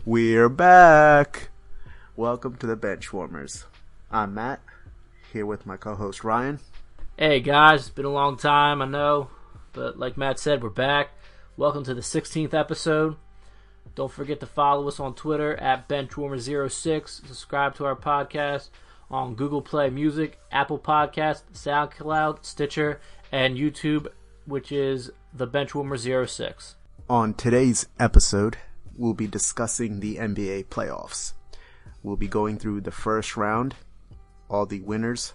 We're back. Welcome to the Benchwarmers. I'm Matt, here with my co-host Ryan. Hey guys, it's been a long time, I know, but like Matt said, we're back. Welcome to the 16th episode. Don't forget to follow us on Twitter at Benchwarmers06. Subscribe to our podcast on Google Play Music, Apple Podcasts, SoundCloud, Stitcher, and YouTube, which is the Benchwarmers06. On today's episode, we'll be discussing the NBA playoffs. We'll be going through the first round, all the winners,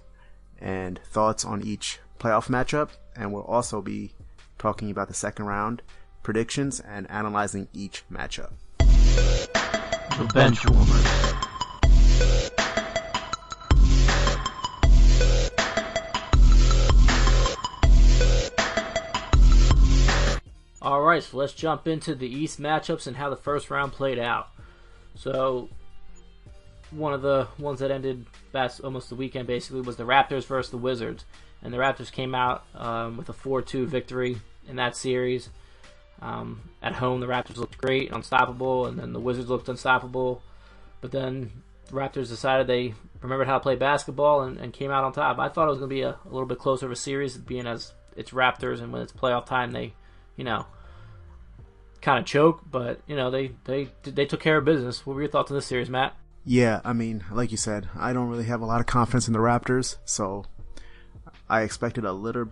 and thoughts on each playoff matchup, and we'll also be talking about the second round, predictions, and analyzing each matchup. The Benchwarmers. Alright, so let's jump into the East matchups and how the first round played out. So, one of the ones that ended almost the weekend basically was the Raptors versus the Wizards. And the Raptors came out with a 4-2 victory in that series. At home, the Raptors looked great, unstoppable, and then the Wizards looked unstoppable. But then the Raptors decided they remembered how to play basketball and came out on top. I thought it was going to be a little bit closer of a series, being as it's Raptors, and when it's playoff time, they kind of choke, but they took care of business. What were your thoughts on this series, Matt? Yeah, I mean, like you said, I don't really have a lot of confidence in the Raptors, so I expected a little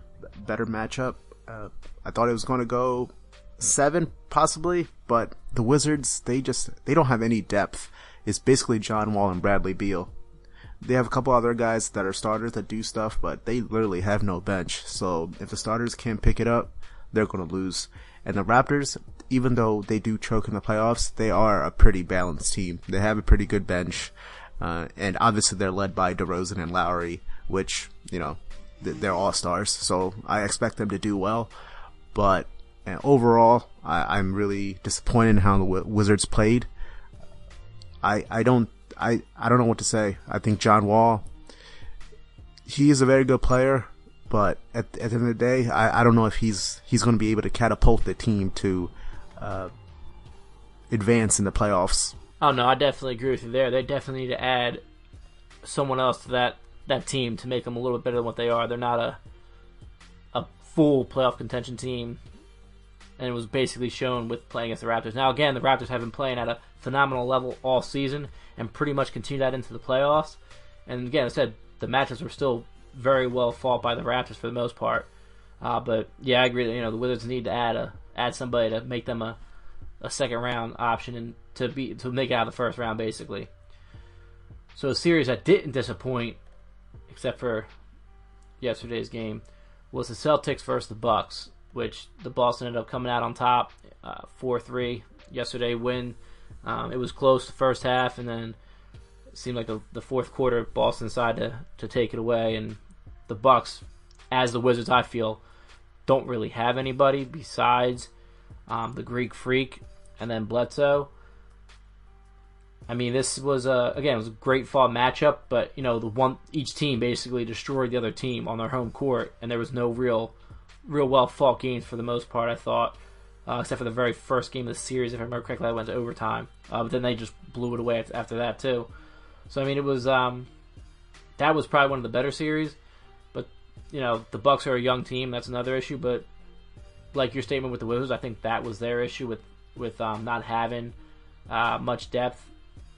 better matchup. I thought it was going to go 7 possibly, but the Wizards, they don't have any depth. It's basically John Wall and Bradley Beal. They have a couple other guys that are starters that do stuff, but they literally have no bench. So if the starters can't pick it up, they're going to lose. And the Raptors, even though they do choke in the playoffs, they are a pretty balanced team. They have a pretty good bench. And obviously they're led by DeRozan and Lowry, which, they're all-stars. So I expect them to do well. But overall, I'm really disappointed in how the Wizards played. I don't know what to say. I think John Wall, he is a very good player. But at the end of the day, I don't know if he's going to be able to catapult the team to advance in the playoffs. Oh, no, I definitely agree with you there. They definitely need to add someone else to that team to make them a little bit better than what they are. They're not a full playoff contention team, and it was basically shown with playing against the Raptors. Now, again, the Raptors have been playing at a phenomenal level all season and pretty much continue that into the playoffs. And again, I said the matchups were still very well fought by the Raptors for the most part. But yeah, I agree that the Wizards need to add somebody to make them a second round option and to make it out of the first round basically. So a series that didn't disappoint, except for yesterday's game, was the Celtics versus the Bucks, which the Boston ended up coming out on top 4-3 yesterday win. It was close the first half, and then it seemed like the fourth quarter Boston decided to take it away, and the Bucks, as the Wizards, I feel, don't really have anybody besides the Greek Freak and then Bledsoe. I mean, this was it was a great fall matchup, but each team basically destroyed the other team on their home court, and there was no real well fought games for the most part, I thought, except for the very first game of the series, if I remember correctly, that went to overtime. But then they just blew it away after that too. So I mean, it was that was probably one of the better series. But the Bucks are a young team. That's another issue. But like your statement with the Wizards, I think that was their issue with not having much depth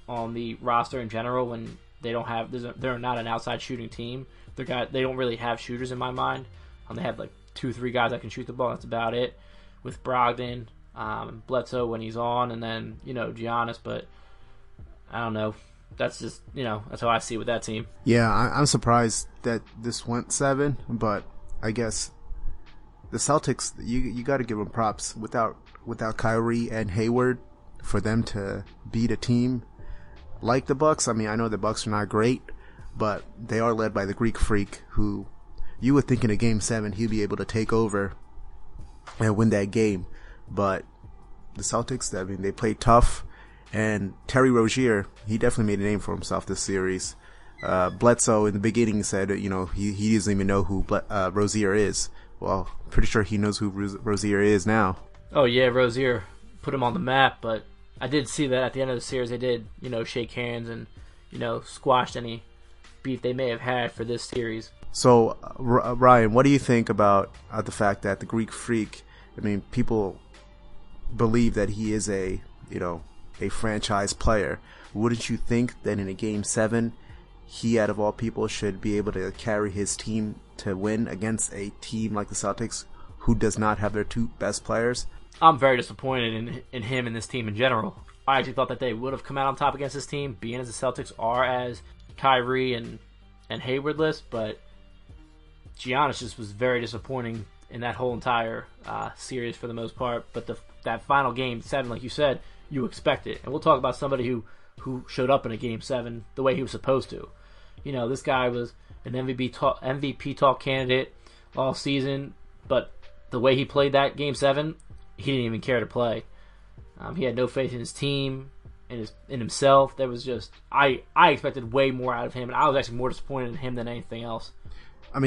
on the roster in general. When they're not an outside shooting team. They don't really have shooters in my mind. They have like 2-3 guys that can shoot the ball. That's about it. With Brogdon, Bledsoe when he's on, and then Giannis. But I don't know. That's just, that's how I see it with that team. Yeah, I'm surprised that this went 7, but I guess the Celtics, you got to give them props. Without Kyrie and Hayward, for them to beat a team like the Bucks. I mean, I know the Bucks are not great, but they are led by the Greek Freak, who you would think in a Game 7 he'd be able to take over and win that game. But the Celtics, I mean, they played tough. And Terry Rozier, he definitely made a name for himself this series. Bledsoe in the beginning said, he doesn't even know who Rozier is. Well, pretty sure he knows who Rozier is now. Oh yeah, Rozier put him on the map, but I did see that at the end of the series they did, shake hands and, squashed any beef they may have had for this series. So, Ryan, what do you think about the fact that the Greek Freak, people believe that he is a franchise player. Wouldn't you think that in a Game 7, he, out of all people, should be able to carry his team to win against a team like the Celtics, who does not have their two best players? I'm very disappointed in him and this team in general. I actually thought that they would have come out on top against this team, being as the Celtics are as Kyrie and Hayward-less, but Giannis just was very disappointing in that whole entire series for the most part. But that final Game 7, like you said, you expect it. And we'll talk about somebody who showed up in a Game 7 the way he was supposed to. This guy was an MVP talk candidate all season, but the way he played that Game 7, he didn't even care to play. He had no faith in his team, in himself. There was just I expected way more out of him, and I was actually more disappointed in him than anything else. I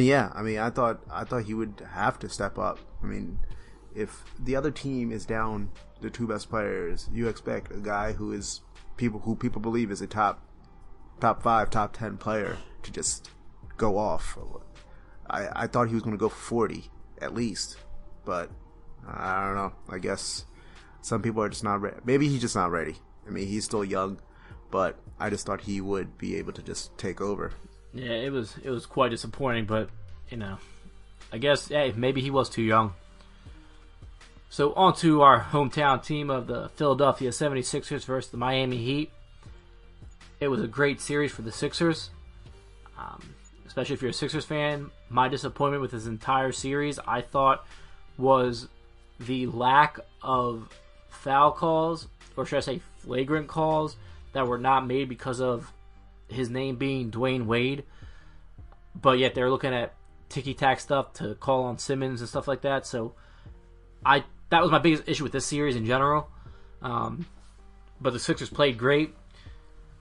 thought he would have to step up. If the other team is down the two best players, you expect a guy who people believe is a top 5, top 10 player to just go off. I thought he was going to go for 40 at least, but I don't know. I guess some people are just not ready. Maybe he's just not ready. He's still young, but I just thought he would be able to just take over. Yeah, it was quite disappointing, but I guess maybe he was too young. So on to our hometown team of the Philadelphia 76ers versus the Miami Heat. It was a great series for the Sixers, especially if you're a Sixers fan. My disappointment with this entire series, I thought, was the lack of foul calls, or should I say flagrant calls, that were not made because of his name being Dwayne Wade, but yet they're looking at ticky-tack stuff to call on Simmons and stuff like that. So that was my biggest issue with this series in general. But the Sixers played great,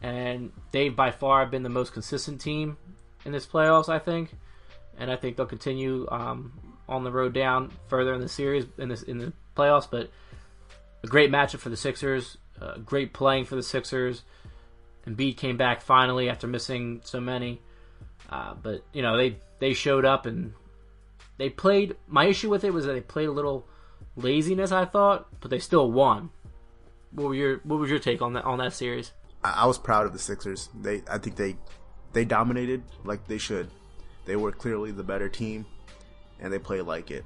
and they've by far been the most consistent team in this playoffs, I think. And I think they'll continue on the road down further in the series, in the playoffs. But a great matchup for the Sixers, great playing for the Sixers. Embiid came back finally after missing so many. But, they showed up and they played. My issue with it was that they played a little laziness, I thought, but they still won. What was your take on that series? I was proud of the Sixers. I think they dominated like they should. They were clearly the better team, and they played like it.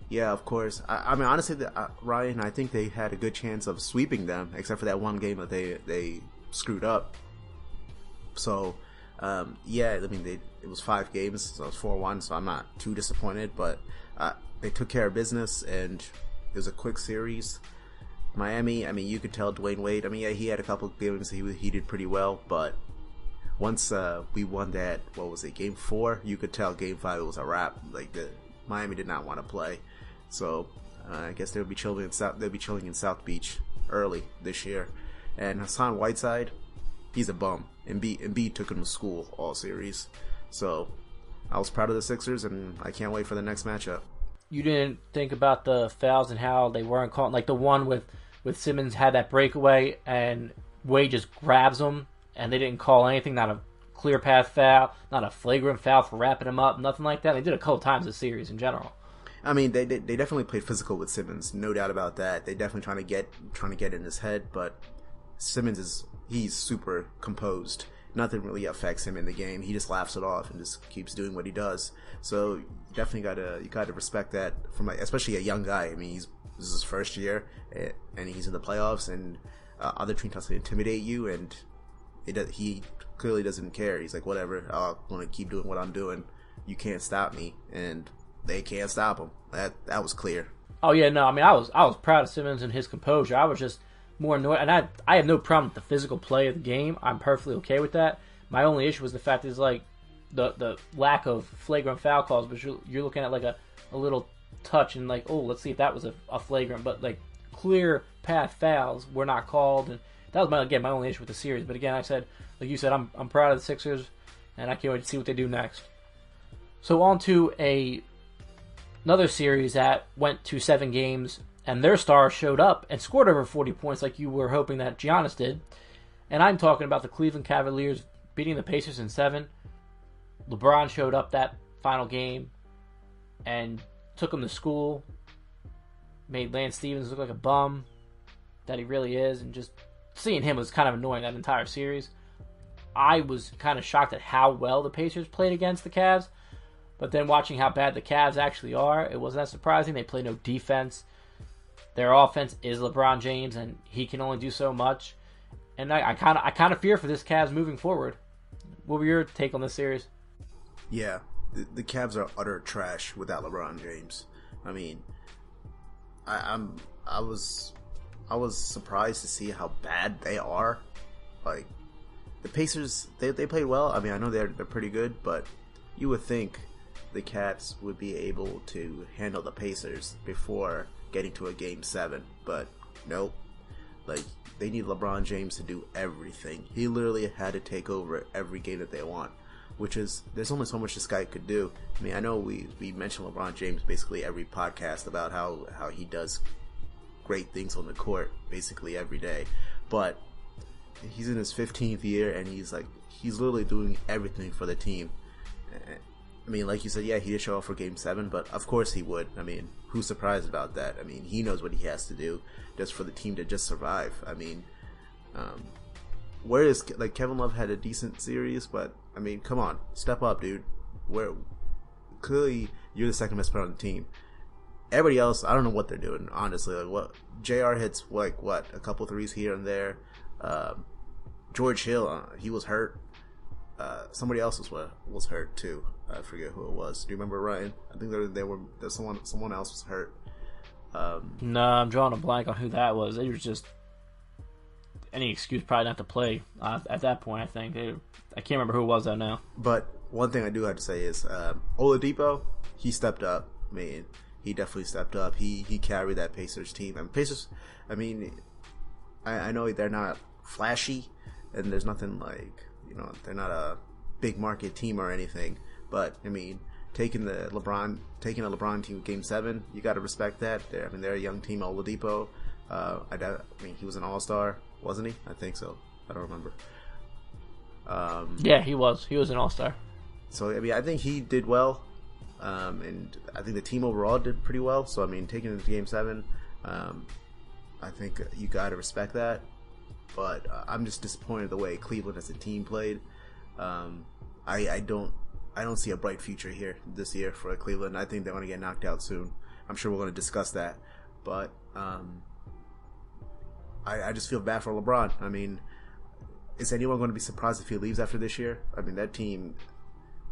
Yeah, of course. Honestly, Ryan, I think they had a good chance of sweeping them, except for that one game that they screwed up. So, it was 5 games, so it was 4-1, so I'm not too disappointed, but they took care of business, and it was a quick series. Miami, you could tell Dwayne Wade, he had a couple of games he did pretty well, but once we won that, Game 4, you could tell Game 5 it was a wrap. Miami did not want to play, so I guess they'll be chilling in South Beach early this year. And Hassan Whiteside, he's a bum. Embiid took him to school all series. So I was proud of the Sixers, and I can't wait for the next matchup. You didn't think about the fouls and how they weren't called, like the one with Simmons had that breakaway and Wade just grabs him and they didn't call anything, not a clear path foul, not a flagrant foul for wrapping him up, nothing like that. They did a couple times this series in general. They definitely played physical with Simmons, no doubt about that. They definitely trying to get in his head, but Simmons he's super composed. Nothing really affects him in the game. He just laughs it off and just keeps doing what he does. So you definitely gotta respect that from especially a young guy. This is his first year and he's in the playoffs, and other teams try to intimidate you, and he clearly doesn't care. He's like, whatever, I want to keep doing what I'm doing. You can't stop me, and they can't stop him. That was clear. Oh yeah, no, I was proud of Simmons and his composure. I was just more annoyed, and I have no problem with the physical play of the game. I'm perfectly okay with that. My only issue was the fact is the lack of flagrant foul calls, but you're looking at a little touch and let's see if that was a flagrant, but clear path fouls were not called, and that was my only issue with the series. But again, like you said, I'm proud of the Sixers, and I can't wait to see what they do next. So on to another series that went to 7 games, and their star showed up and scored over 40 points like you were hoping that Giannis did. And I'm talking about the Cleveland Cavaliers beating the Pacers in 7. LeBron showed up that final game and took him to school, made Lance Stevens look like a bum that he really is, and just seeing him was kind of annoying that entire series. I was kind of shocked at how well the Pacers played against the Cavs, but then watching how bad the Cavs actually are, it wasn't that surprising. They play no defense. Their offense is LeBron James, and he can only do so much. And I kind of fear for this Cavs moving forward. What were your take on this series? Yeah, the Cavs are utter trash without LeBron James. I mean, I was surprised to see how bad they are. Like, the Pacers, they played well. I mean, I know they're pretty good, but you would think the Cavs would be able to handle the Pacers before getting to a Game 7, but nope. Like, they need LeBron James to do everything. He literally had to take over every game that they want, which is, there's only so much this guy could do. I mean, I know we mention LeBron James basically every podcast about how he does great things on the court basically every day, but he's in his 15th year and he's literally doing everything for the team. I mean, like you said, yeah, he did show up for Game 7, but of course he would. I mean, who's surprised about that? I mean, he knows what he has to do just for the team to just survive. I mean, like, Kevin Love had a decent series, but I mean, come on, step up, dude. Clearly you're the second best player on the team. Everybody else, I don't know what they're doing, honestly. Like, what JR hits, a couple threes here and there. George Hill, he was hurt. Somebody else was hurt too. I forget who it was. Do you remember, Ryan? I think there someone else was hurt. No, I'm drawing a blank on who that was. It was just any excuse probably not to play at that point. I think I can't remember who it was though now. But one thing I do have to say is Oladipo, he stepped up. I mean, he definitely stepped up. He carried that Pacers team. And Pacers, I mean, I know they're not flashy, and there's nothing like, they're not a big market team or anything. But I mean, taking a LeBron team Game 7, you got to respect that. They're a young team. Oladipo, I mean, he was an All-Star, wasn't he? I think so. I don't remember. Yeah, he was. He was an All-Star. So I mean, I think he did well, and I think the team overall did pretty well. So I mean, taking it to Game 7, I think you got to respect that. But I'm just disappointed the way Cleveland as a team played. I don't see a bright future here this year for Cleveland. I think they're going to get knocked out soon. I'm sure we're going to discuss that. But I just feel bad for LeBron. I mean, is anyone going to be surprised if he leaves after this year? I mean, that team,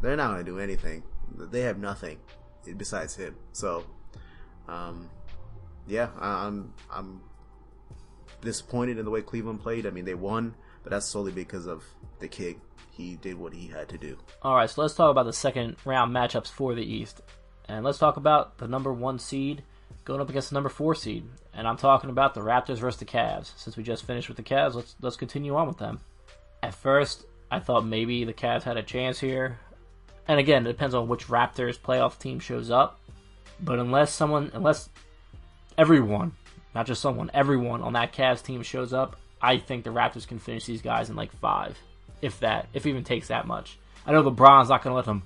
they're not going to do anything. They have nothing besides him. So, yeah, I'm disappointed in the way Cleveland played. I mean, they won, but that's solely because of the kid. He did what he had to do. All right, so let's talk about the second round matchups for the East. And let's talk about the number 1 seed going up against the number 4 seed. And I'm talking about the Raptors versus the Cavs. Since we just finished with the Cavs, let's continue on with them. At first, I thought maybe the Cavs had a chance here. And again, it depends on which Raptors playoff team shows up. But unless everyone, not just someone, everyone on that Cavs team shows up, I think the Raptors can finish these guys in like 5. If it even takes that much. I know LeBron's not going to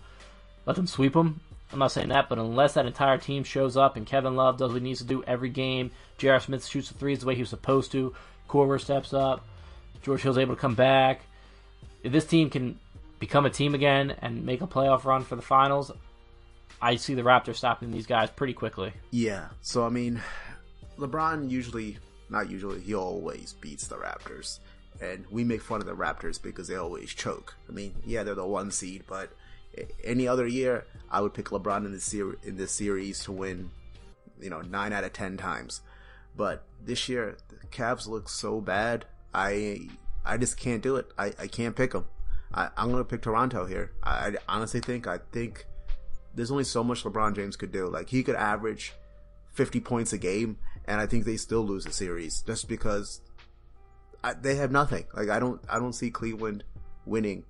let them sweep them. I'm not saying that, but unless that entire team shows up and Kevin Love does what he needs to do every game, J.R. Smith shoots the threes the way he was supposed to, Korver steps up, George Hill's able to come back. If this team can become a team again and make a playoff run for the finals, I see the Raptors stopping these guys pretty quickly. Yeah, so I mean, LeBron he always beats the Raptors. And we make fun of the Raptors because they always choke. I mean, yeah, they're the 1 seed, but any other year, I would pick LeBron in this series to win, 9 out of 10 times. But this year, the Cavs look so bad. I just can't do it. I can't pick them. I'm going to pick Toronto here. I honestly think there's only so much LeBron James could do. Like, he could average 50 points a game, and I think they still lose the series just because they have nothing. Like, I don't see Cleveland winning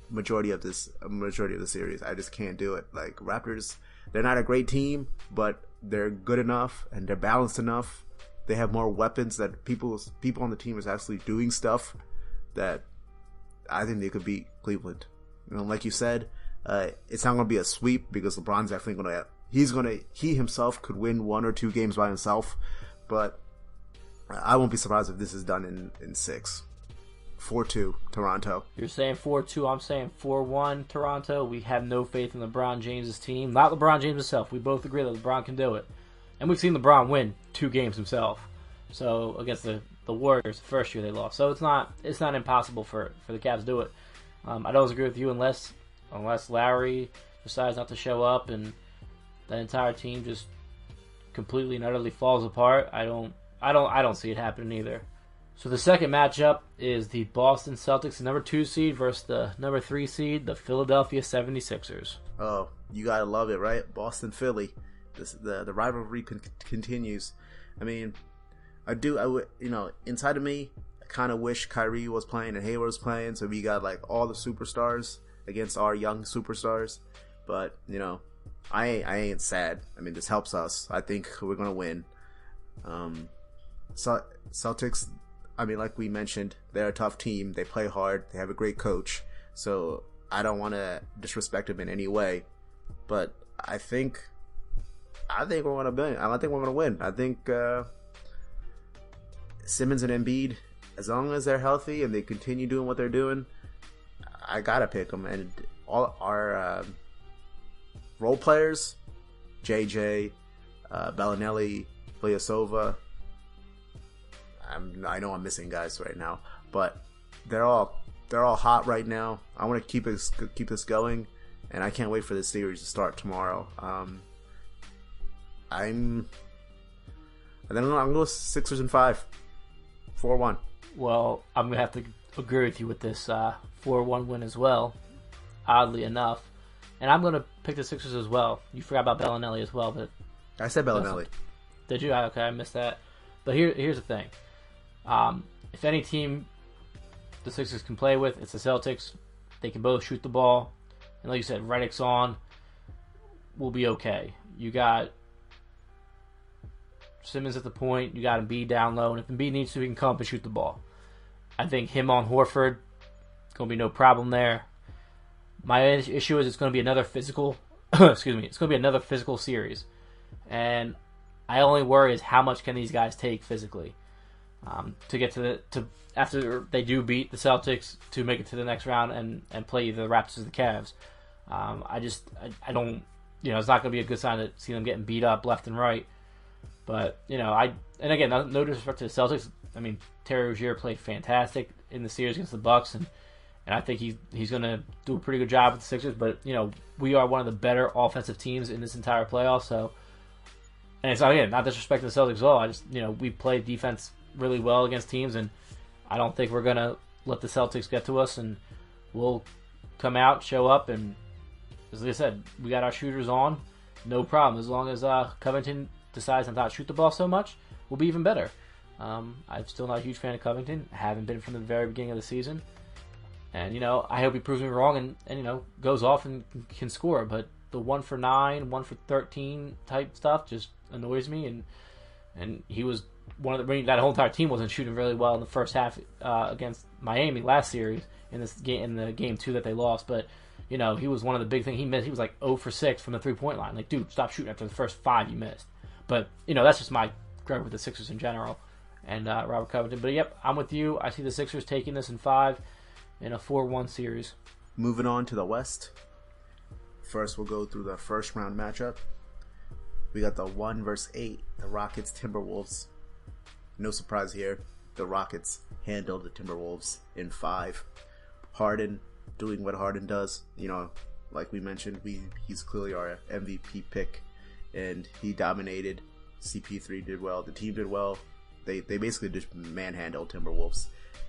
majority of the series. I just can't do it. Like, Raptors, they're not a great team, but they're good enough and they're balanced enough. They have more weapons that people on the team is actually doing stuff that I think they could beat Cleveland. You know, like you said, it's not going to be a sweep because LeBron's definitely going to. He himself could win 1 or 2 games by himself, but I won't be surprised if this is done in 6. 4-2 Toronto. You're saying 4-2. I'm saying 4-1 Toronto. We have no faith in LeBron James' team. Not LeBron James himself. We both agree that LeBron can do it. And we've seen LeBron win 2 games himself. So against the Warriors the first year they lost. So it's not impossible for the Cavs to do it. I don't agree with you unless Larry decides not to show up and the entire team just completely and utterly falls apart. I don't see it happening either. So the second matchup is the Boston Celtics, the number 2 seed, versus the number 3 seed, the Philadelphia 76ers. Oh, you gotta love it, right? Boston, Philly. The rivalry continues. I mean, inside of me, I kind of wish Kyrie was playing and Hayward was playing, so we got like all the superstars against our young superstars. But I ain't sad. I mean, this helps us. I think we're gonna win. Celtics. I mean, like we mentioned, they're a tough team. They play hard. They have a great coach. So I don't want to disrespect them in any way. But I think we're going to win. I think we're going to win. I think Simmons and Embiid, as long as they're healthy and they continue doing what they're doing, I got to pick them. And all our role players, JJ, Bellinelli, Ilyasova, I know I'm missing guys right now, but they're all hot right now. I want to keep this going, and I can't wait for this series to start tomorrow. I'm going to go Sixers in 5, 4-1. Well, I'm going to have to agree with you with this 4-1 win as well, oddly enough, and I'm going to pick the Sixers as well. You forgot about Bellinelli as well, but I said Bellinelli. Did you? Okay, I missed that. But here's the thing. If any team the Sixers can play with, it's the Celtics. They can both shoot the ball. And like you said, Redick's on. We'll be okay. You got Simmons at the point. You got Embiid down low. And if Embiid needs to, he can come up and shoot the ball. I think him on Horford, going to be no problem there. My issue is it's going to be another physical excuse me, it's going to be another physical series. And I only worry is how much can these guys take physically to get to after they do beat the Celtics to make it to the next round and play either the Raptors or the Cavs. I don't, it's not going to be a good sign to see them getting beat up left and right. But and again, no disrespect to the Celtics. I mean, Terry Rozier played fantastic in the series against the Bucks, and I think he's going to do a pretty good job with the Sixers. But we are one of the better offensive teams in this entire playoff. So, and it's again not disrespecting the Celtics at all. I just we play defense really well against teams, and I don't think we're going to let the Celtics get to us, and we'll come out, show up, and as I said, we got our shooters on, no problem. As long as Covington decides not to shoot the ball so much, we'll be even better. I'm still not a huge fan of Covington. I haven't been from the very beginning of the season. And, I hope he proves me wrong and goes off and can score. But the 1 for 9, 1 for 13 type stuff just annoys me. And he was one of that whole entire team wasn't shooting really well in the first half against Miami last series in the game 2 that they lost. But he was one of the big things he missed. He was like 0 for 6 from the 3-point line. Like, dude, stop shooting after the first 5 you missed. But that's just my gripe with the Sixers in general and Robert Covington. But yep, I'm with you. I see the Sixers taking this in 5 in a 4-1 series. Moving on to the West. First, we'll go through the first round matchup. We got the 1 versus 8, the Rockets Timberwolves. No surprise here. The Rockets handled the Timberwolves in 5. Harden doing what Harden does. Like we mentioned, he's clearly our MVP pick, and he dominated. CP3 did well. The team did well. They basically just manhandled Timberwolves.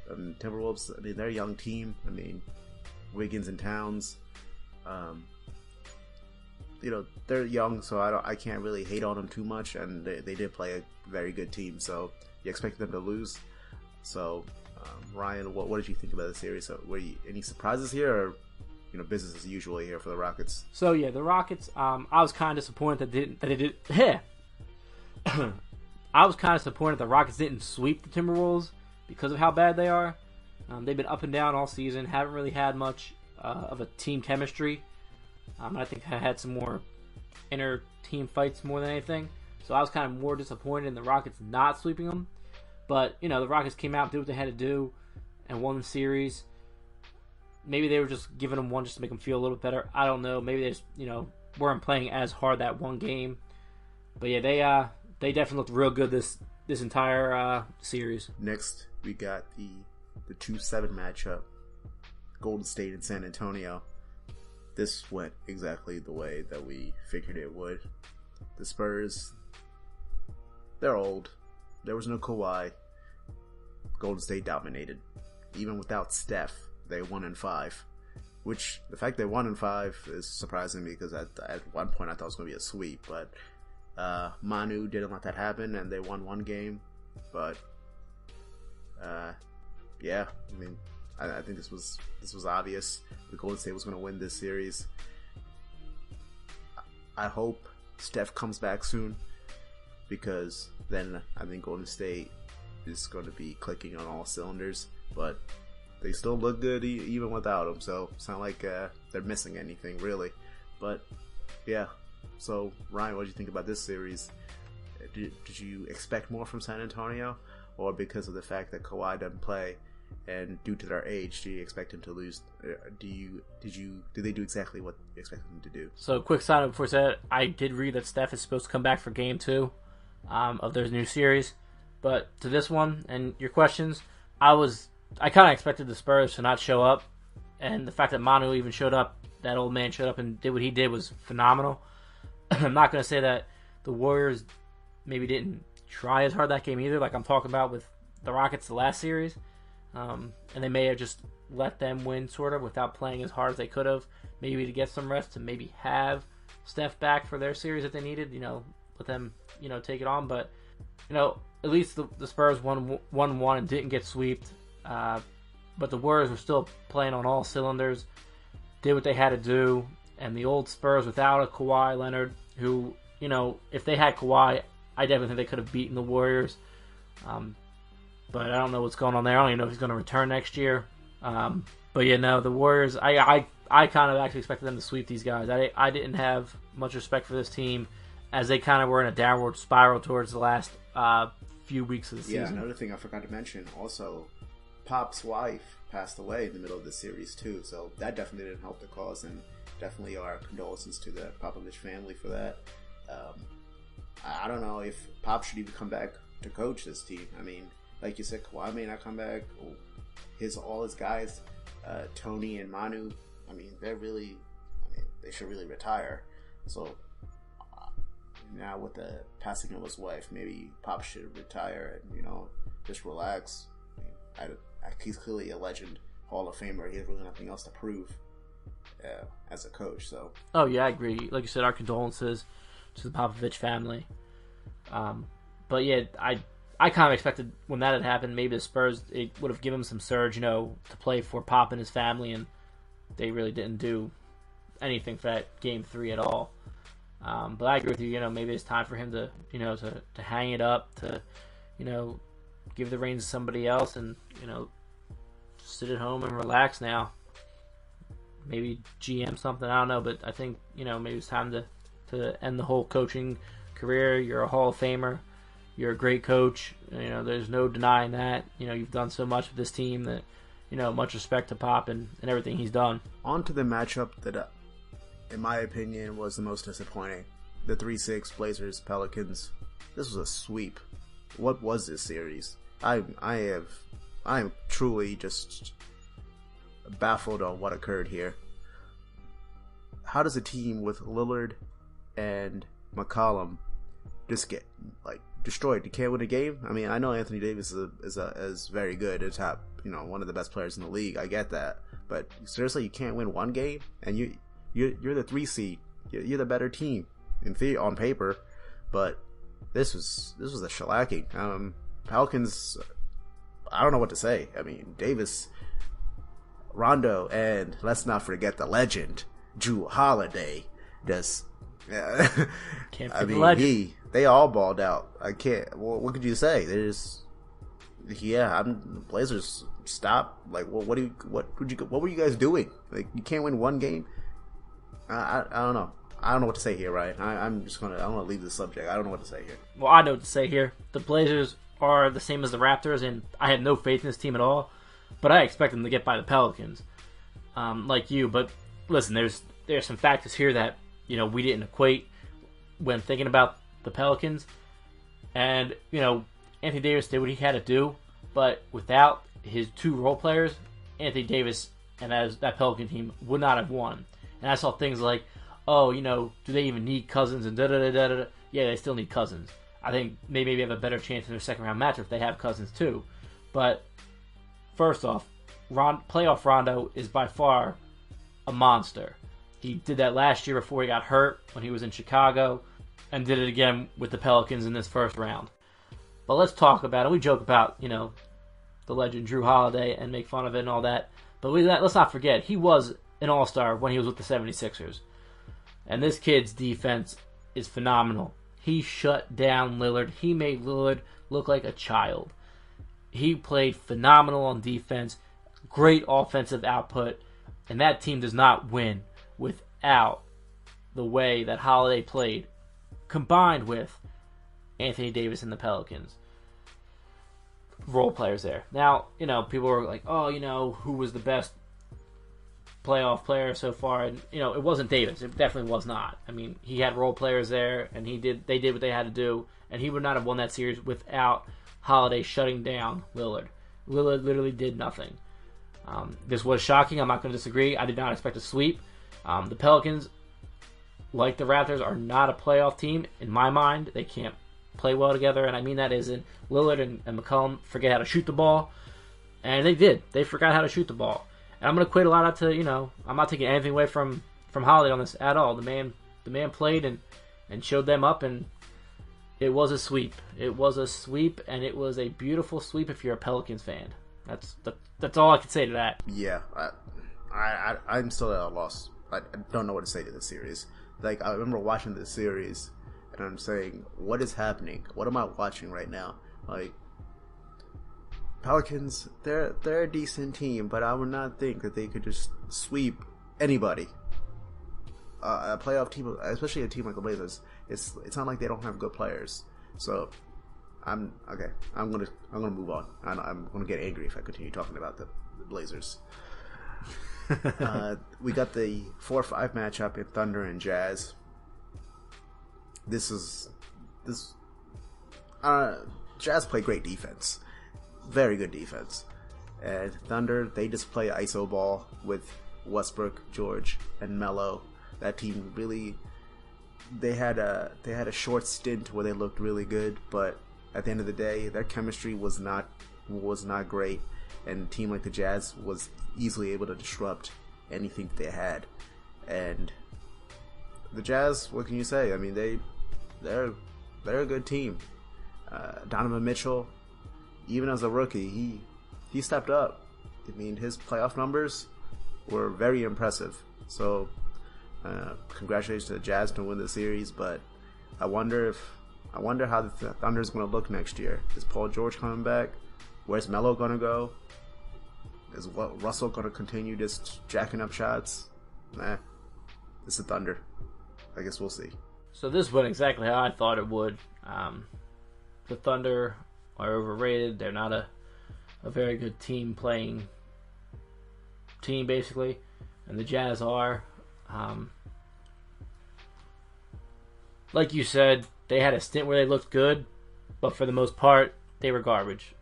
Timberwolves, I mean, they're a young team. I mean, Wiggins and Towns. They're young, so I can't really hate on them too much, and they did play a very good team, so you expect them to lose. So, Ryan, what did you think about the series? So, were you any surprises here, or business as usual here for the Rockets? So yeah, the Rockets. I was kind of disappointed that they did. I was kind of disappointed the Rockets didn't sweep the Timberwolves because of how bad they are. They've been up and down all season, haven't really had much of a team chemistry. I think I had some more inner team fights more than anything. So I was kind of more disappointed in the Rockets not sweeping them. But, the Rockets came out, did what they had to do, and won the series. Maybe they were just giving them one just to make them feel a little better. I don't know. Maybe they just, weren't playing as hard that one game. But yeah, they definitely looked real good this entire series. Next, we got the 2-7 matchup, Golden State and San Antonio. This went exactly the way that we figured it would. The Spurs, they're old. There was no Kawhi. Golden State dominated. Even without Steph, they won in 5. Which, the fact they won in 5 is surprising me because at one point I thought it was going to be a sweep. But Manu didn't let that happen and they won one game. But, yeah, I mean, I think this was obvious. The Golden State was going to win this series. I hope Steph comes back soon because then I think Golden State is going to be clicking on all cylinders. But they still look good even without him, so it's not like they're missing anything really. But yeah, so Ryan, what did you think about this series? Did you expect more from San Antonio, or because of the fact that Kawhi doesn't play and due to their age, do you expect him to lose? Did they do exactly what you expected them to do? So, quick sign up before that, I did read that Steph is supposed to come back for Game 2 of their new series. But to this one and your questions, I kind of expected the Spurs to not show up, and the fact that Manu even showed up, that old man showed up and did what he did was phenomenal. I'm not going to say that the Warriors maybe didn't try as hard that game either, like I'm talking about with the Rockets the last series. And they may have just let them win sort of without playing as hard as they could have, maybe to get some rest, to maybe have Steph back for their series that they needed, let them, take it on. But, at least the Spurs won 1 and didn't get swept. But the Warriors were still playing on all cylinders, did what they had to do, and the old Spurs without a Kawhi Leonard, who, if they had Kawhi, I definitely think they could have beaten the Warriors. But I don't know what's going on there. I don't even know if he's going to return next year. But the Warriors, I kind of actually expected them to sweep these guys. I didn't have much respect for this team as they kind of were in a downward spiral towards the last few weeks of the season. Yeah, another thing I forgot to mention, also, Pop's wife passed away in the middle of the series too, so that definitely didn't help the cause, and definitely our condolences to the Popovich family for that. I don't know if Pop should even come back to coach this team. I mean, like you said, Kawhi may not come back. All his guys, Tony and Manu, I mean, they should really retire. So now with the passing of his wife, maybe Pop should retire and just relax. I mean, he's clearly a legend, Hall of Famer. He has really nothing else to prove as a coach. So. Oh yeah, I agree. Like you said, our condolences to the Popovich family. But yeah, I kind of expected when that had happened, maybe the Spurs, it would have given them some surge, to play for Pop and his family, and they really didn't do anything for that Game 3 at all. But I agree with you, maybe it's time for him to, to hang it up, to, give the reins to somebody else and, sit at home and relax now. Maybe GM something, I don't know, but I think, maybe it's time to end the whole coaching career. You're a Hall of Famer. You're a great coach. There's no denying that. You've done so much with this team that, much respect to Pop and everything he's done. On to the matchup that, in my opinion, was the most disappointing. The 3-6 Blazers Pelicans. This was a sweep. What was this series? I am truly just baffled on what occurred here. How does a team with Lillard and McCollum just get destroyed? You can't win a game. I mean, I know Anthony Davis is very good. It's one of the best players in the league. I get that, but seriously, you can't win one game, and you're the 3 seed. You're the better team in theory on paper, but this was a shellacking. Pelicans, I don't know what to say. I mean, Davis, Rondo, and let's not forget the legend, Jrue Holiday. Can't forget the legend. they all balled out. I can't. Well, what could you say? Blazers stop. Like, well, what were you guys doing? Like, you can't win one game. I don't know. I don't know what to say here, Ryan. I'm gonna leave the subject. I don't know what to say here. Well, I know what to say here. The Blazers are the same as the Raptors, and I have no faith in this team at all. But I expect them to get by the Pelicans, like you. But listen, there's some factors here that we didn't equate when thinking about the Pelicans, and Anthony Davis did what he had to do, but without his two role players, Anthony Davis and that Pelican team would not have won. And I saw things like, do they even need Cousins and da-da-da-da-da. Yeah, they still need Cousins. I think they maybe have a better chance in their second round matchup if they have Cousins too. But first off, playoff Rondo is by far a monster. He did that last year before he got hurt when he was in Chicago, and did it again with the Pelicans in this first round. But let's talk about it. We joke about, the legend Drew Holiday and make fun of it and all that. But let's not forget, he was an all-star when he was with the 76ers. And this kid's defense is phenomenal. He shut down Lillard. He made Lillard look like a child. He played phenomenal on defense. Great offensive output. And that team does not win without the way that Holiday played, combined with Anthony Davis and the Pelicans. Role players there. Now, people were like, who was the best playoff player so far? And, it wasn't Davis. It definitely was not. I mean, he had role players there, and they did what they had to do, and he would not have won that series without Holiday shutting down Lillard. Lillard literally did nothing. This was shocking. I'm not going to disagree. I did not expect a sweep. The Pelicans, like the Raptors, are not a playoff team in my mind. They can't play well together, and I mean that as in Lillard and McCollum forget how to shoot the ball, and they did. They forgot how to shoot the ball. And I'm going to equate a lot out to, I'm not taking anything away from Holiday on this at all. The man played and showed them up, and it was a sweep. It was a sweep, and it was a beautiful sweep if you're a Pelicans fan. That's all I can say to that. Yeah, I'm still at a loss. I don't know what to say to this series. Like, I remember watching this series, and I'm saying, what is happening? What am I watching right now? Like, Pelicans, they're a decent team, but I would not think that they could just sweep anybody. A playoff team, especially a team like the Blazers, it's not like they don't have good players. So, I'm gonna move on. I'm gonna get angry if I continue talking about the Blazers. We got the 4-5 matchup in Thunder and Jazz. Jazz play great defense, very good defense, and Thunder, they just play iso ball with Westbrook, George, and Melo. That team really, they had a short stint where they looked really good, but at the end of the day, their chemistry was not great, and a team like the Jazz was easily able to disrupt anything that they had. And the Jazz, what can you say? I mean, they're a good team. Donovan Mitchell, even as a rookie, he stepped up. I mean, his playoff numbers were very impressive. So, congratulations to the Jazz to win the series. But I wonder how the Thunder is going to look next year. Is Paul George coming back? Where's Melo going to go? Is Russell going to continue just jacking up shots? Nah, it's the Thunder. I guess we'll see. So this went exactly how I thought it would. The Thunder are overrated. They're not a very good team, basically. And the Jazz are. Like you said, they had a stint where they looked good, but for the most part, they were garbage.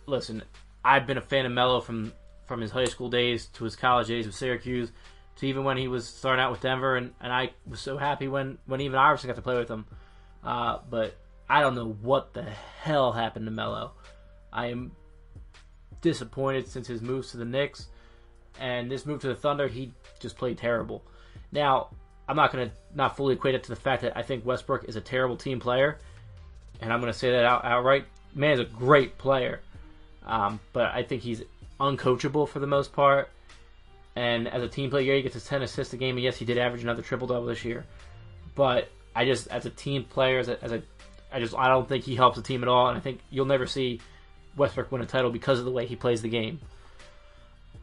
Listen, I've been a fan of Melo from his high school days to his college days with Syracuse to even when he was starting out with Denver, and I was so happy when even Iverson got to play with him. But I don't know what the hell happened to Melo. I am disappointed since his moves to the Knicks, and this move to the Thunder, he just played terrible. Now, I'm not going to not fully equate it to the fact that I think Westbrook is a terrible team player, and I'm going to say that outright. Man is a great player, but I think he's uncoachable for the most part. And as a team player, he gets his 10 assists a game, and yes, he did average another triple-double this year. But I just, as a team player, as I don't think he helps the team at all, and I think you'll never see Westbrook win a title because of the way he plays the game.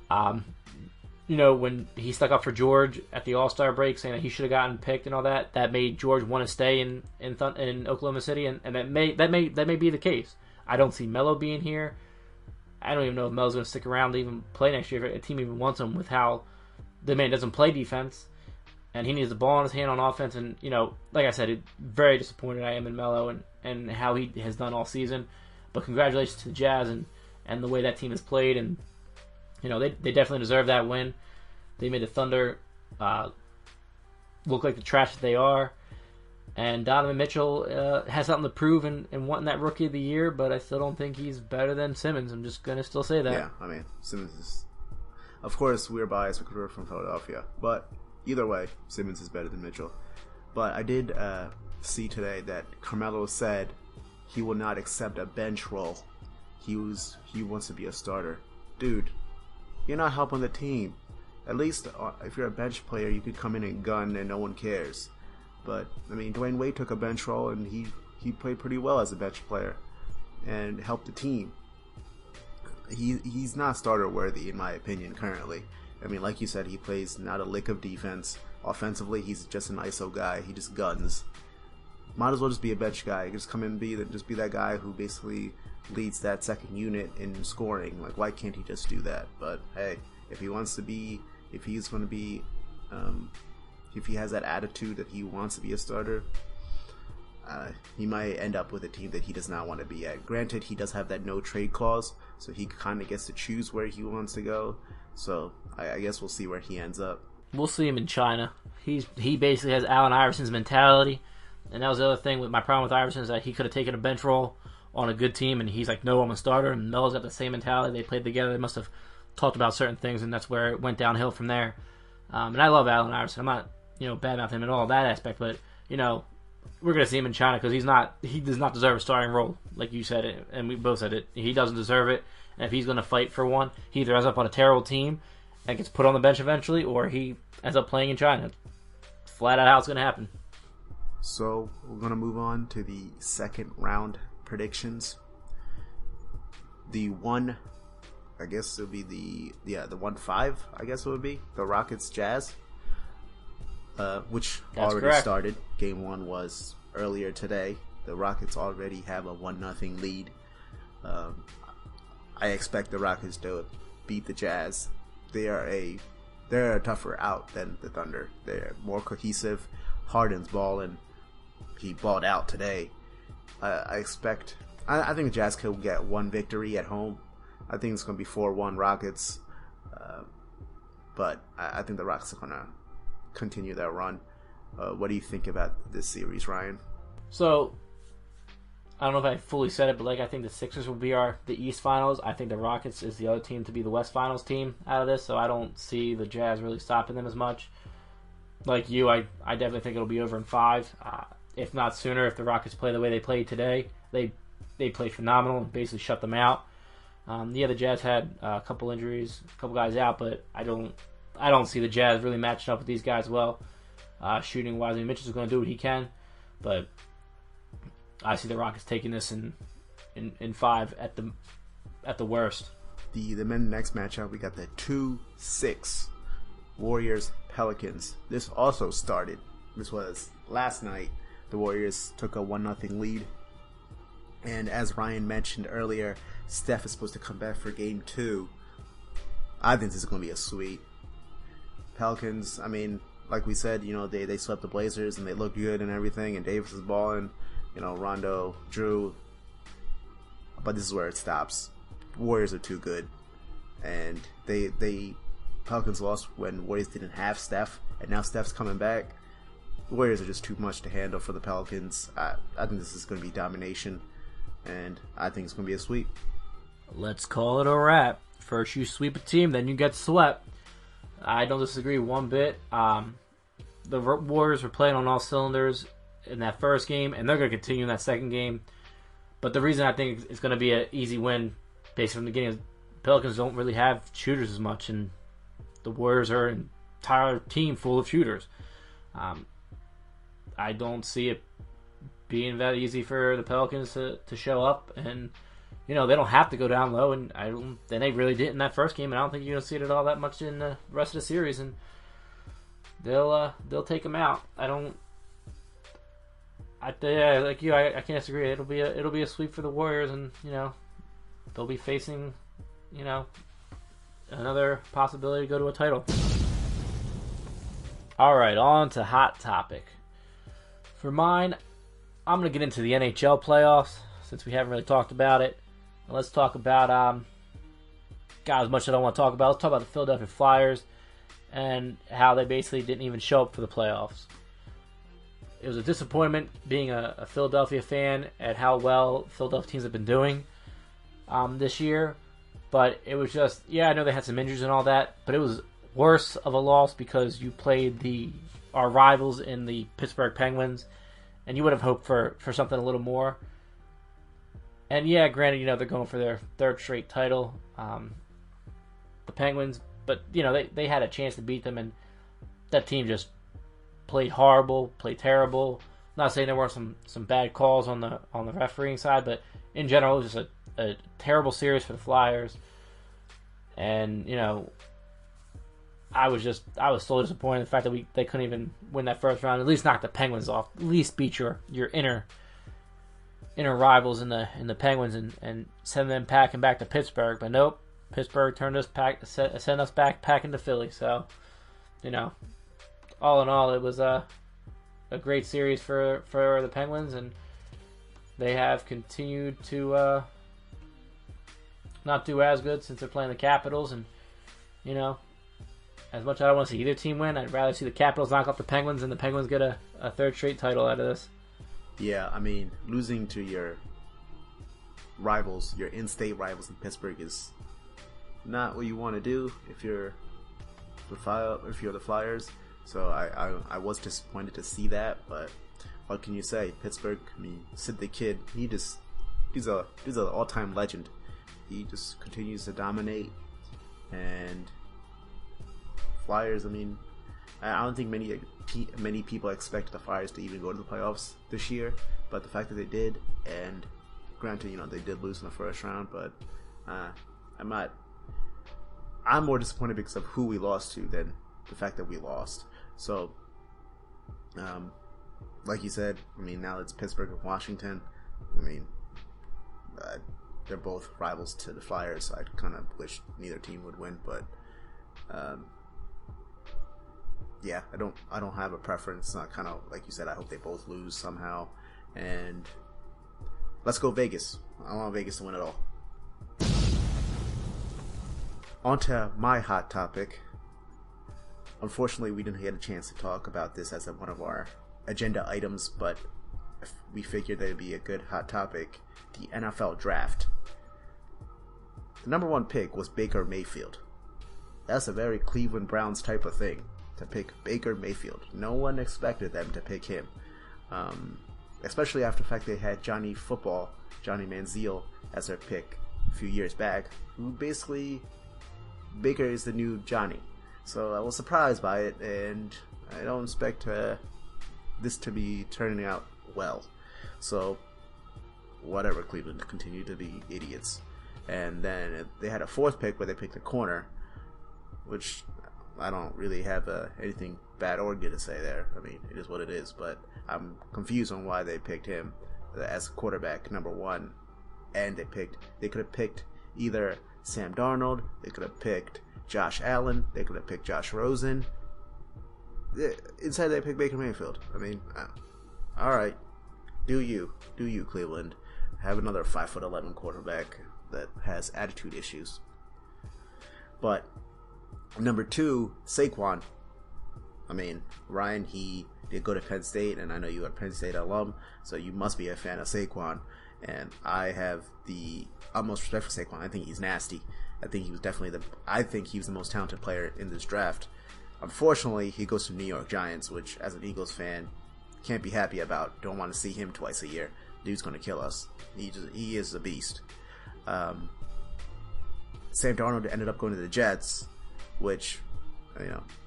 When he stuck up for George at the All-Star break, saying that he should have gotten picked and all that, that made George want to stay in Oklahoma City, and that may be the case. I don't see Melo being here. I don't even know if Melo's going to stick around to even play next year if a team even wants him, with how the man doesn't play defense, and he needs the ball in his hand on offense. And like I said, very disappointed I am in Melo and how he has done all season. But congratulations to the Jazz and the way that team has played, and they definitely deserve that win. They made the Thunder look like the trash that they are. And Donovan Mitchell has something to prove in wanting that Rookie of the Year, but I still don't think he's better than Simmons. I'm just going to still say that. Yeah, I mean, Simmons is... Of course, we're biased because we're from Philadelphia. But either way, Simmons is better than Mitchell. But I did see today that Carmelo said he will not accept a bench role. He wants to be a starter. Dude, you're not helping the team. At least if you're a bench player, you could come in and gun and no one cares. But, I mean, Dwayne Wade took a bench role and he played pretty well as a bench player and helped the team. He's not starter worthy, in my opinion, currently. I mean, like you said, he plays not a lick of defense. Offensively, he's just an ISO guy. He just guns. Might as well just be a bench guy. Just come in and be that guy who basically leads that second unit in scoring. Like, why can't he just do that? But hey, if he has that attitude that he wants to be a starter, he might end up with a team that he does not want to be at. Granted, he does have that no trade clause, so he kind of gets to choose where he wants to go. So I guess we'll see where he ends up. We'll see him in China. He basically has Allen Iverson's mentality, and that was the other thing with my problem with Iverson, is that he could have taken a bench role on a good team, and he's like, no, I'm a starter. And Melo's got the same mentality. They played together. They must have talked about certain things, and that's where it went downhill from there. And I love Allen Iverson. I'm not badmouth him at all, that aspect, but we're going to see him in China because he does not deserve a starting role, like you said it, and we both said it. He doesn't deserve it, and if he's going to fight for one, he either ends up on a terrible team and gets put on the bench eventually, or he ends up playing in China. Flat out how it's going to happen. So we're going to move on to the second round predictions. The 1-5, I guess it would be the Rockets Jazz. Which That's already correct. started. Game 1 was earlier today. The Rockets already have a 1-0 lead. I expect the Rockets to beat the Jazz. They're a tougher out than the Thunder. They're more cohesive. Harden's balling. He balled out today. I think the Jazz could get one victory at home. I think it's going to be 4-1 Rockets. But I think the Rockets are going to continue that run. What do you think about this series, Ryan? So, I don't know if I fully said it, but I think the Sixers will be the East Finals. I think the Rockets is the other team to be the West Finals team out of this, so I don't see the Jazz really stopping them as much. Like you, I definitely think it'll be over in 5. If not sooner, if the Rockets play the way they played today. They played phenomenal and basically shut them out. The Jazz had a couple injuries, a couple guys out, but I don't see the Jazz really matching up with these guys well. Shooting wise, Mitchell's going to do what he can, but I see the Rockets taking this in 5 at the worst. The men next matchup, we got the 2-6 Warriors Pelicans. This also started. This was last night. The Warriors took a 1-0 lead, and as Ryan mentioned earlier, Steph is supposed to come back for Game 2. I think this is going to be a sweep. Pelicans, I mean, like we said, they swept the Blazers and they looked good and everything, and Davis is balling, Rondo, Drew, but this is where it stops. Warriors are too good, and Pelicans lost when Warriors didn't have Steph, and now Steph's coming back. The Warriors are just too much to handle for the Pelicans. I think this is going to be domination, and I think it's going to be a sweep. Let's call it a wrap. First you sweep a team, then you get swept. I don't disagree one bit. The Warriors were playing on all cylinders in that first game, and they're going to continue in that second game. But the reason I think it's going to be an easy win based from the beginning is Pelicans don't really have shooters as much, and the Warriors are an entire team full of shooters. I don't see it being that easy for the Pelicans to show up, and they don't have to go down low, and they really didn't in that first game, and I don't think you're going to see it at all that much in the rest of the series, and they'll take them out. Like you, I can't disagree. It'll be a sweep for the Warriors, and they'll be facing another possibility to go to a title. All right, on to hot topic. For mine, I'm gonna get into the NHL playoffs since we haven't really talked about it. And let's talk about as much as I don't want to talk about. Let's talk about the Philadelphia Flyers and how they basically didn't even show up for the playoffs. It was a disappointment being a Philadelphia fan at how well Philadelphia teams have been doing this year. But it was just, I know they had some injuries and all that, but it was worse of a loss because you played our rivals in the Pittsburgh Penguins, and you would have hoped for something a little more. And granted, they're going for their third straight title, the Penguins, but they had a chance to beat them, and that team just played horrible, played terrible. Not saying there weren't some bad calls on the refereeing side, but in general, it was just a terrible series for the Flyers. And I was so disappointed in the fact that they couldn't even win that first round. At least knock the Penguins off. At least beat your inner rivals in the Penguins and send them packing back to Pittsburgh. But nope, Pittsburgh sent us back packing to Philly. So all in all, it was a great series for the Penguins, and they have continued to not do as good since they're playing the Capitals. And as much as I don't want to see either team win, I'd rather see the Capitals knock off the Penguins and the Penguins get a third straight title out of this. Yeah, I mean, losing to your rivals, your in-state rivals in Pittsburgh, is not what you want to do if you're the Flyers. So I was disappointed to see that, but what can you say? Pittsburgh, I mean, Sid the Kid, he's an all-time legend. He just continues to dominate, and Flyers, I mean, I don't think many people expect the Flyers to even go to the playoffs this year, but the fact that they did, and granted, they did lose in the first round, but I'm more disappointed because of who we lost to than the fact that we lost. So, like you said, I mean, now it's Pittsburgh and Washington. I mean, they're both rivals to the Flyers, so I kind of wish neither team would win, but I don't have a preference. Kind of like you said, I hope they both lose somehow, and let's go Vegas. I want Vegas to win it all. On to my hot topic. Unfortunately, we didn't get a chance to talk about this as one of our agenda items, but we figured that it'd be a good hot topic. The NFL draft. The number one pick was Baker Mayfield. That's a very Cleveland Browns type of thing, to pick Baker Mayfield. No one expected them to pick him. Especially after the fact they had Johnny Manziel as their pick a few years back, who basically, Baker is the new Johnny. So I was surprised by it, and I don't expect this to be turning out well. So, whatever, Cleveland continued to be idiots. And then they had a fourth pick where they picked a corner, which I don't really have anything bad or good to say there. I mean, it is what it is, but I'm confused on why they picked him as quarterback number one. And they could have picked either Sam Darnold, they could have picked Josh Allen, they could have picked Josh Rosen. Instead, they picked Baker Mayfield. I mean, alright. Do you, Cleveland. Have another 5'11" quarterback that has attitude issues. But number two, Saquon. I mean, Ryan, he did go to Penn State, and I know you're a Penn State alum, so you must be a fan of Saquon. And I have the utmost respect for Saquon. I think he's nasty. I think he was the most talented player in this draft. Unfortunately, he goes to New York Giants, which, as an Eagles fan, can't be happy about. Don't want to see him twice a year. Dude's going to kill us. He is a beast. Sam Darnold ended up going to the Jets, which,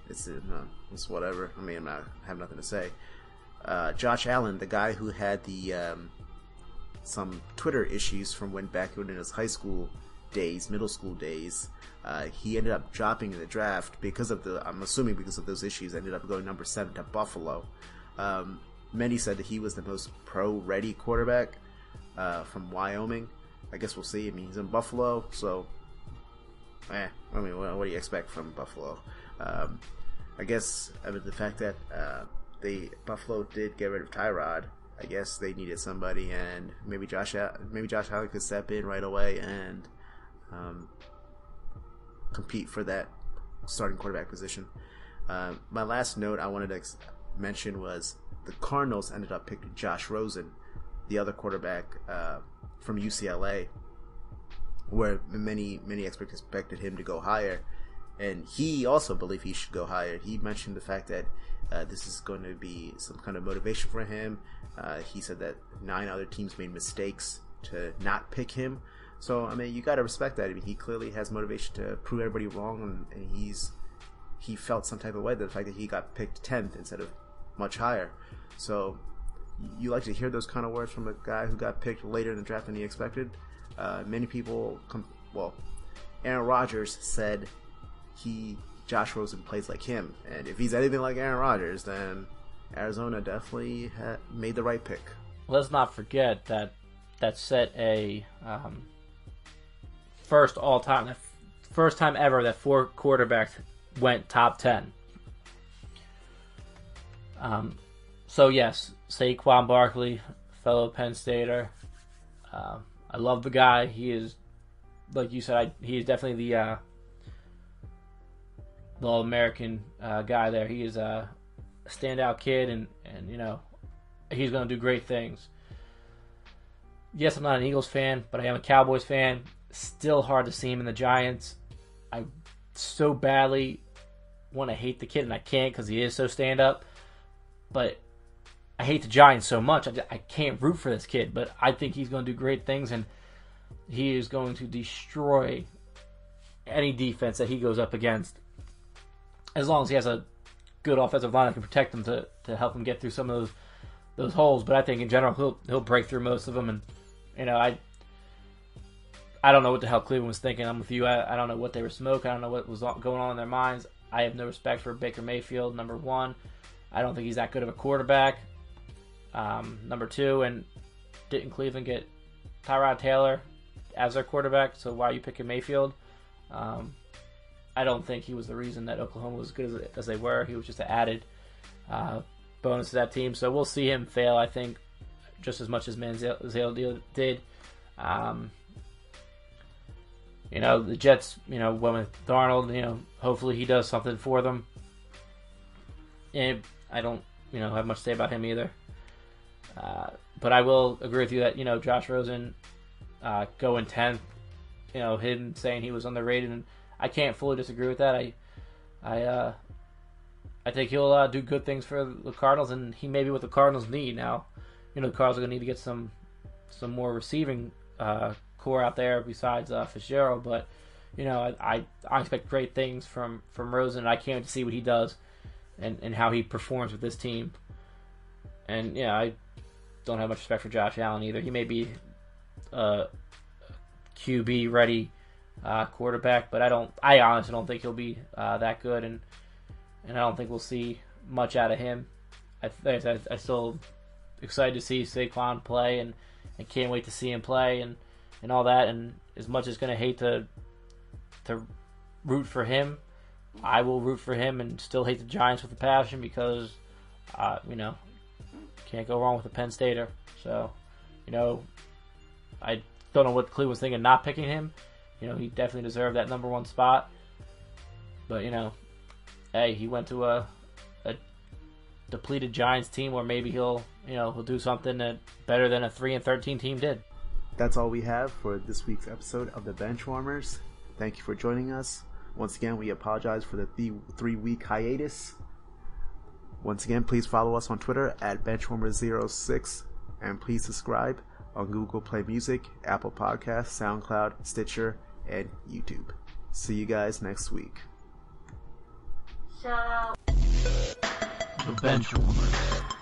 it's whatever. I mean, I have nothing to say. Josh Allen, the guy who had the some Twitter issues from when back in his high school days, middle school days, he ended up dropping in the draft because of I'm assuming because of those issues, ended up going number 7 to Buffalo. Many said that he was the most pro-ready quarterback from Wyoming. I guess we'll see. I mean, he's in Buffalo, so I mean, what do you expect from Buffalo? I guess the fact that Buffalo did get rid of Tyrod, I guess they needed somebody, and maybe Josh Allen could step in right away and compete for that starting quarterback position. My last note I wanted to mention was the Cardinals ended up picking Josh Rosen, the other quarterback from UCLA, where many expected him to go higher, and he also believed he should go higher. He mentioned the fact that this is going to be some kind of motivation for him. He said that 9 other teams made mistakes to not pick him. So, I mean, you got to respect that. I mean, he clearly has motivation to prove everybody wrong, and he felt some type of way, the fact that he got picked 10th instead of much higher. So, you like to hear those kind of words from a guy who got picked later in the draft than he expected. Many people, Aaron Rodgers said Josh Rosen plays like him, and if he's anything like Aaron Rodgers, then Arizona definitely made the right pick. Let's not forget that set a first time ever that 4 quarterbacks went top 10. So yes, Saquon Barkley, fellow Penn Stater. I love the guy. He is, like you said, he is definitely the All-American guy there. He is a standout kid, and you know, he's going to do great things. Yes, I'm not an Eagles fan, but I am a Cowboys fan. Still hard to see him in the Giants. I so badly want to hate the kid, and I can't because he is so stand-up. But I hate the Giants so much, I can't root for this kid. But I think he's going to do great things, and he is going to destroy any defense that he goes up against. As long as he has a good offensive line that can protect him to help him get through some of those holes. But I think in general he'll break through most of them. And you know, I don't know what the hell Cleveland was thinking. I'm with you. I don't know what they were smoking. I don't know what was going on in their minds. I have no respect for Baker Mayfield, number 1. I don't think he's that good of a quarterback. Number 2, and didn't Cleveland get Tyrod Taylor as their quarterback? So why are you picking Mayfield? I don't think he was the reason that Oklahoma was as good as they were. He was just an added bonus to that team. So we'll see him fail, I think, just as much as Manziel did. You know, the Jets, you know, went with Darnold. You know, hopefully he does something for them. And I don't, you know, have much to say about him either. But I will agree with you that, you know, Josh Rosen going 10th, you know, him saying he was underrated, and I can't fully disagree with that. I think he'll do good things for the Cardinals, and he may be what the Cardinals need now. You know, the Cardinals are going to need to get some more receiving core out there besides Fitzgerald, but you know, I expect great things from Rosen. I can't wait to see what he does and how he performs with this team. And yeah, I don't have much respect for Josh Allen either. He may be a QB ready quarterback, but I honestly don't think he'll be that good, and I don't think we'll see much out of him. I still excited to see Saquon play, and can't wait to see him play and all that. And as much as going to hate to root for him, I will root for him and still hate the Giants with a passion because, you know, can't go wrong with a Penn Stater. So, you know, I don't know what Cleveland's thinking not picking him. You know, he definitely deserved that number 1 spot. But, you know, hey, he went to a depleted Giants team where maybe he'll do something that better than a 3-13 team did. That's all we have for this week's episode of the Benchwarmers. Thank you for joining us. Once again, we apologize for the 3-week hiatus. Once again, please follow us on Twitter at Benchwarmers06, and please subscribe on Google Play Music, Apple Podcasts, SoundCloud, Stitcher, and YouTube. See you guys next week. Shout out. The Benchwarmers.